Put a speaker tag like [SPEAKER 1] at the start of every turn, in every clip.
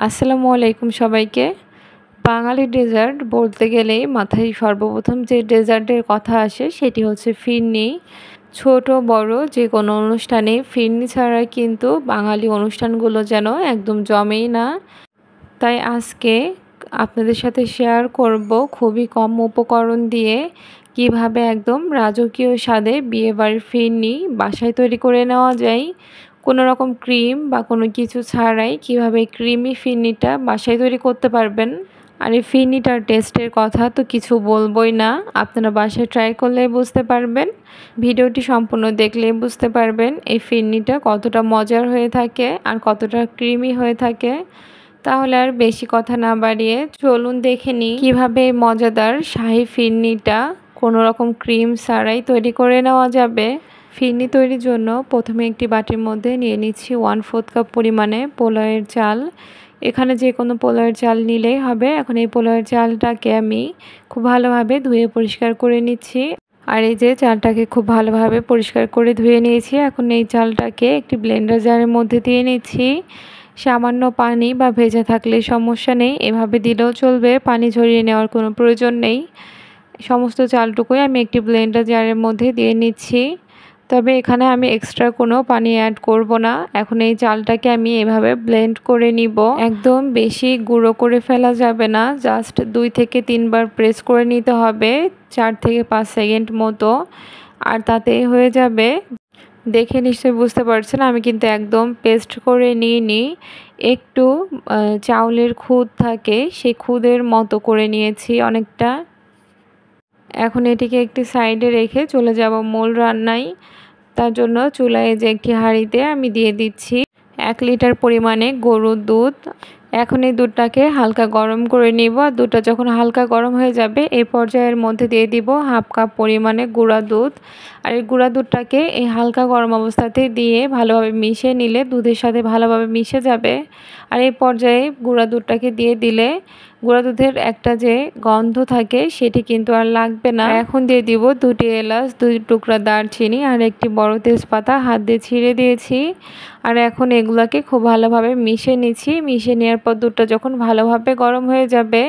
[SPEAKER 1] আসসালামু আলাইকুম সবাইকে। বাঙালি ডেজার্ট বলতে গেলেই মাথায় সর্বপ্রথম যে ডেজার্টের কথা আসে সেটি হচ্ছে ফিরনি। ছোট বড় যে কোনো অনুষ্ঠানে ফিরনি ছাড়া কিন্তু বাঙালি অনুষ্ঠানগুলো যেন একদম জমেই না। তাই আজকে আপনাদের সাথে শেয়ার করব খুবই কম উপকরণ দিয়ে কিভাবে একদম রাজকীয় স্বাদে বিয়েবাড়ির ফিরনি বাসায় তৈরি করে নেওয়া যায়। কোনো রকম ক্রিম বা কোনো কিছু ছাড়াই কিভাবে ক্রিমি ফিরনিটা বাসায় তৈরি করতে পারবেন। আর এই ফিরনিটার টেস্টের কথা তো কিছু বলবই না, আপনারা বাসায় ট্রাই করলে বুঝতে পারবেন। ভিডিওটি সম্পূর্ণ দেখলেই বুঝতে পারবেন এই ফিরনিটা কতটা মজার হয়ে থাকে আর কতটা ক্রিমি হয়ে থাকে। তাহলে আর বেশি কথা না বাড়িয়ে চলুন দেখে নিই কীভাবে এই মজাদার শাহী ফিরনিটা কোনো রকম ক্রিম ছাড়াই তৈরি করে নেওয়া যাবে। ফিরনি তৈরির জন্য প্রথমে একটি বাটির মধ্যে নিয়ে নিচ্ছি 1/4 কাপ পরিমাণে পোলাওয়ের চাল। এখানে যে কোনো পোলাওয়ের চাল নিলেই হবে। এখন এই পোলাওয়ের চালটাকে আমি খুব ভালোভাবে ধুয়ে পরিষ্কার করে নিচ্ছি। আর এই যে চালটাকে খুব ভালোভাবে পরিষ্কার করে ধুয়ে নিয়েছি। এখন এই চালটাকে একটি ব্লেন্ডার জারের মধ্যে দিয়ে নিচ্ছি। সামান্য পানি বা ভেজা থাকলে সমস্যা নেই, এভাবে দিলেও চলবে, পানি ঝরিয়ে নেওয়ার কোনো প্রয়োজন নেই। সমস্ত চালটুকুই আমি একটি ব্লেন্ডার জারের মধ্যে দিয়ে নিচ্ছি। তবে এখানে আমি এক্সট্রা কোনো পানি অ্যাড করব না। এখন এই চালটাকে আমি এভাবে ব্লেন্ড করে নিব। একদম বেশি গুঁড়ো করে ফেলা যাবে না, জাস্ট 2 থেকে 3 বার প্রেস করে নিতে হবে 4 থেকে 5 সেকেন্ড মতো, আর তাতেই হয়ে যাবে। দেখে নিশ্চয়ই বুঝতে পারছেন আমি কিন্তু একদম পেস্ট করে নিইনি, একটু চাউলের খুদ থাকে সেই খুদের মতো করে নিয়েছি অনেকটা। এখন এটিকে একটি সাইডে রেখে চলে যাব মূল রান্নায়। তার জন্য চুলায় যে একটি হাঁড়িতে আমি দিয়ে দিচ্ছি 1 লিটার পরিমাণে গরুর দুধ। এখন এই দুধটাকে হালকা গরম করে নিব। আর দুধটা যখন হালকা গরম হয়ে যাবে এই পর্যায়ের মধ্যে দিয়ে দিব 1/2 কাপ পরিমাণে গুঁড়া দুধ। আর এই গুঁড়া দুধটাকে এই হালকা গরম অবস্থাতে দিয়ে ভালোভাবে মিশিয়ে নিলে দুধের সাথে ভালোভাবে মিশে যাবে। আর এই পর্যায়ে গুঁড়া দুধটাকে দিয়ে দিলে গুঁড়া দুধের একটা যে গন্ধ থাকে সেটি কিন্তু আর লাগবে না। এখন দিয়ে দিব 2টি এলাচ, 2 টুকরা দারচিনি আর একটি বড় তেজপাতা হাত দিয়ে ছিঁড়ে দিয়েছি। আর এখন এগুলাকে খুব ভালোভাবে মিশিয়ে নিচ্ছি। মিশিয়ে নেওয়ার পর দুধটা যখন ভালোভাবে গরম হয়ে যাবে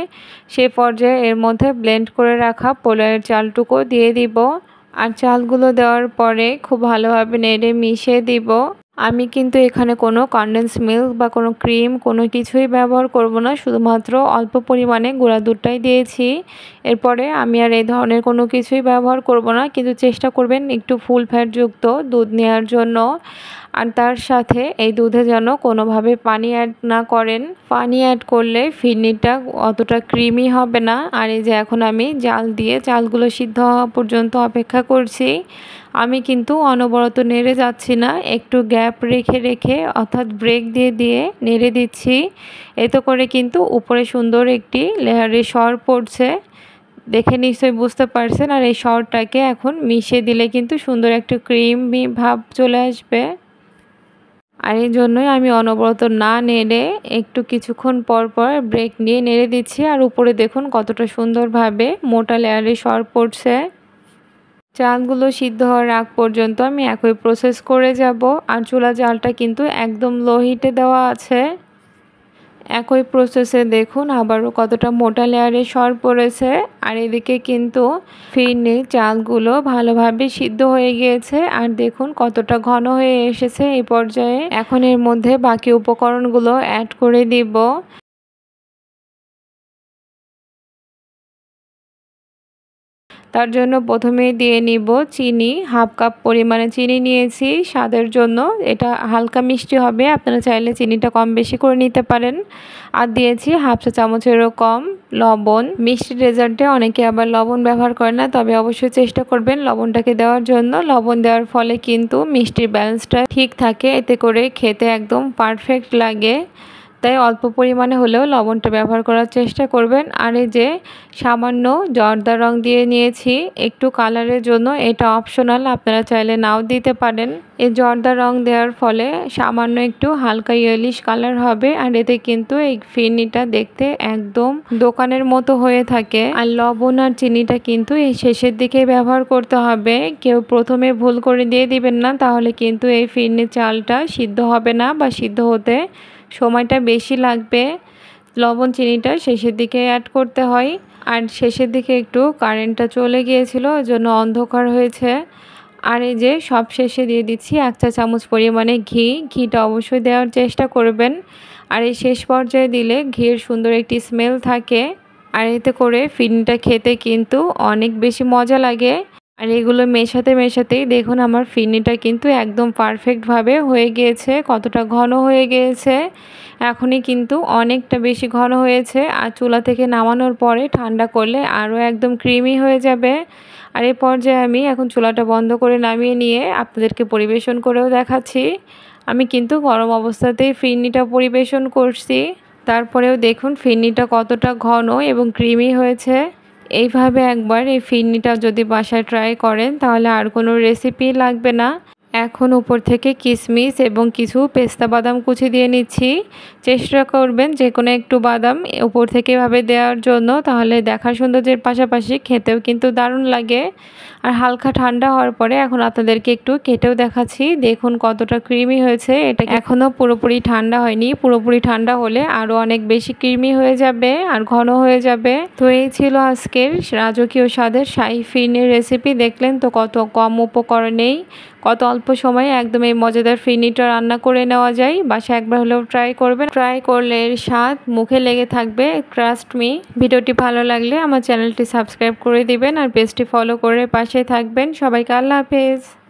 [SPEAKER 1] সেই পর্যায়ে এর মধ্যে ব্লেন্ড করে রাখা পোলাওয়ের চালটুকু দিয়ে দিব। আর চালগুলো দেওয়ার পরে খুব ভালোভাবে নেড়ে মিশিয়ে দিব। আমি কিন্তু এখানে কোনো কনডেন্স মিল্ক বা কোনো ক্রিম কোনো কিছুই ব্যবহার করব না, শুধুমাত্র অল্প পরিমাণে গুঁড়া দুধটাই দিয়েছি। এরপরে আমি আর এই ধরনের কোনো কিছুই ব্যবহার করব না, কিন্তু চেষ্টা করবেন একটু ফুল ফ্যাটযুক্ত দুধ নেওয়ার জন্য। আর তার সাথে এই দুধে যেন কোনোভাবে পানি অ্যাড না করেন, পানি অ্যাড করলে ফিরনিটা অতটা ক্রিমি হবে না। আর এই যে এখন আমি জাল দিয়ে চালগুলো সিদ্ধ হওয়া পর্যন্ত অপেক্ষা করছি। আমি কিন্তু অনবরত নেড়ে যাচ্ছি না, একটু গ্যাপ রেখে রেখে অর্থাৎ ব্রেক দিয়ে দিয়ে নেড়ে দিচ্ছি। এতে করে কিন্তু উপরে সুন্দর একটি লেয়ারে সর পড়ছে, দেখে নিশ্চয়ই বুঝতে পারছেন। আর এই সরটাকে এখন মিশিয়ে দিলে কিন্তু সুন্দর একটা ক্রিমি ভাব চলে আসবে। আর এই জন্যই আমি অনবরত না নেড়ে একটু কিছুক্ষণ পর পর ব্রেক নিয়ে নেড়ে দিচ্ছি। আর উপরে দেখুন কতটা সুন্দরভাবে মোটা লেয়ারে সর পড়ছে। চালগুলো সিদ্ধ হওয়ার আগ পর্যন্ত আমি একই প্রসেস করে যাব। আর চুলা জালটা কিন্তু একদম লো হিটে দেওয়া আছে। একই প্রসেসে দেখুন আবারও কতটা মোটা লেয়ারে সর পড়েছে। আর এদিকে কিন্তু ফিরনির চালগুলো ভালোভাবে সিদ্ধ হয়ে গিয়েছে। আর দেখুন কতটা ঘন হয়ে এসেছে এই পর্যায়ে। এখন এর মধ্যে বাকি উপকরণগুলো অ্যাড করে দিব। তার জন্য প্রথমেই দিয়ে নিব চিনি, 1/2 কাপ পরিমাণে চিনি নিয়েছি স্বাদের জন্য। এটা হালকা মিষ্টি হবে, আপনারা চাইলে চিনিটা কম বেশি করে নিতে পারেন। আর দিয়েছি 1/2 চা চামচেরও কম লবণ। মিষ্টি ডেজার্টে অনেকে আবার লবণ ব্যবহার করে না, তবে অবশ্যই চেষ্টা করবেন লবণটাকে দেওয়ার জন্য। লবণ দেওয়ার ফলে কিন্তু মিষ্টির ব্যালেন্সটা ঠিক থাকে, এতে করে খেতে একদম পারফেক্ট লাগে। তাই অল্প পরিমাণে হলেও লবণটা ব্যবহার করার চেষ্টা করবেন। আর এই যে সামান্য জর্দা রং দিয়ে নিয়েছি একটু কালারের জন্য, এটা অপশনাল, আপনারা চাইলে নাও দিতে পারেন। এই জর্দা রং দেওয়ার ফলে সামান্য একটু হালকা ইয়েলিশ কালার হবে। আর এতে কিন্তু এই ফিরনিটা দেখতে একদম দোকানের মতো হয়ে থাকে। আর লবণ আর চিনিটা কিন্তু এই শেষের দিকে ব্যবহার করতে হবে, কেউ প্রথমে ভুল করে দিয়ে দিবেন না, তাহলে কিন্তু এই ফিরনির চালটা সিদ্ধ হবে না বা সিদ্ধ হতে সময়টা বেশি লাগবে। লবণ চিনিটা শেষের দিকে অ্যাড করতে হয়, আর শেষের দিকে একটু কারেন্টটা চলে গিয়েছিল, ওই জন্য অন্ধকার হয়েছে। আর এই যে সব শেষে দিয়ে দিচ্ছি 1 চা চামচ পরিমাণে ঘি। ঘিটা অবশ্যই দেওয়ার চেষ্টা করবেন। আর এই শেষ পর্যায়ে দিলে ঘিয়ের সুন্দর একটি স্মেল থাকে, আর এতে করে ফিরনিটা খেতে কিন্তু অনেক বেশি মজা লাগে। আর এগুলো মেশাতে মেশাতেই দেখুন আমার ফিরনিটা কিন্তু একদম পারফেক্টভাবে হয়ে গিয়েছে। কতটা ঘন হয়ে গিয়েছে, এখনই কিন্তু অনেকটা বেশি ঘন হয়েছে। আর চুলা থেকে নামানোর পরে ঠান্ডা করলে আরও একদম ক্রিমি হয়ে যাবে। আর এই পর্যায়ে আমি এখন চুলাটা বন্ধ করে নামিয়ে নিয়ে আপনাদেরকে পরিবেশন করেও দেখাচ্ছি। আমি কিন্তু গরম অবস্থাতেই ফিরনিটা পরিবেশন করছি। তারপরেও দেখুন ফিরনিটা কতটা ঘন এবং ক্রিমি হয়েছে। এইভাবে একবার এই ফিরনিটা যদি বাসায় ট্রাই করেন তাহলে আর কোনো রেসিপি লাগবে না। এখন উপর থেকে কিশমিশ এবং কিছু পেস্তা বাদাম কুচি দিয়ে নিচ্ছি। চেষ্টা করবেন যে কোনো একটু বাদাম উপর থেকে এভাবে দেওয়ার জন্য, তাহলে দেখার সৌন্দর্যের পাশাপাশি খেতেও কিন্তু দারুণ লাগে। আর হালকা ঠান্ডা হওয়ার পরে এখন আপনাদেরকে একটু কেটেও দেখাচ্ছি। দেখুন কতটা ক্রিমি হয়েছে। এটা এখনও পুরোপুরি ঠান্ডা হয়নি, পুরোপুরি ঠান্ডা হলে আরও অনেক বেশি ক্রিমি হয়ে যাবে আর ঘন হয়ে যাবে। তো এই ছিল আজকের রাজকীয় স্বাদের শাহী ফিরনির রেসিপি। দেখলেন তো কত কম উপকরণেই কত অল্প সময়ে একদম এই মজাদার ফিরনিটা রান্না করে নেওয়া যায়। বাসায় একবার হলেও ট্রাই করবেন। ট্রাই করলে এর স্বাদ মুখে লেগে থাকবে, ট্রাস্ট মি। ভিডিওটি ভালো লাগলে আমার চ্যানেলটি সাবস্ক্রাইব করে দিবেন আর পেজটি ফলো করে পাশে থাকবেন। সবাইকে আল্লাহ হাফেজ।